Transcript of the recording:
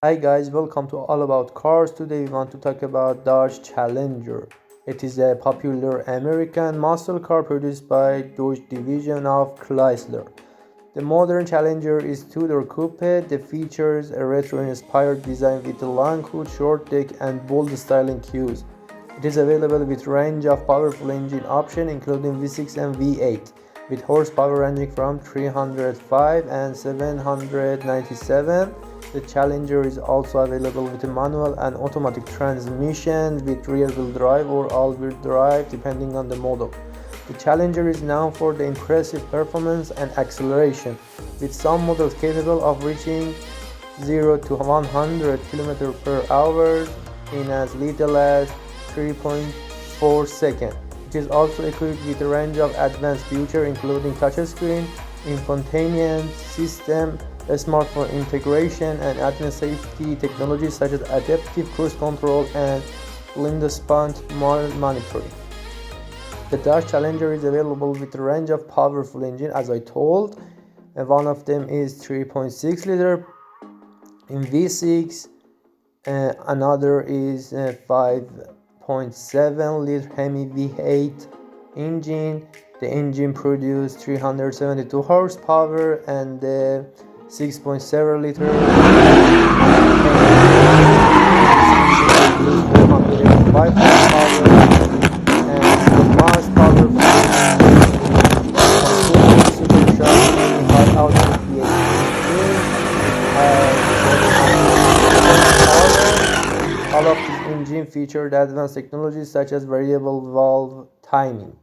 Hi guys, welcome to All About Cars. Today we want to talk about Dodge Challenger. It is a popular American muscle car produced by Dodge division of Chrysler. The modern Challenger is two-door coupe that features a retro-inspired design with a long hood, short deck, and bold styling cues. It is available with range of powerful engine options including V6 and V8, with horsepower ranging from 305 and 797. The Challenger is also available with a manual and automatic transmission with rear-wheel drive or all-wheel drive depending on the model. The Challenger is known for the impressive performance and acceleration, with some models capable of reaching 0 to 100 km per hour in as little as 3.4 seconds. It is also equipped with a range of advanced features including touchscreen, infotainment system, smartphone integration, and advanced safety technologies such as adaptive cruise control and blind spot monitoring. The Dodge Challenger is available with a range of powerful engines, as I told, and one of them is 3.6 liter in V6, another is 5.7 liter Hemi V8 engine. The engine produced 372 horsepower, and the 6.7 liter produced 485 horsepower, and the most powerful supercharged 25 output V8 engine. All of these engines featured advanced technologies such as variable valve timing.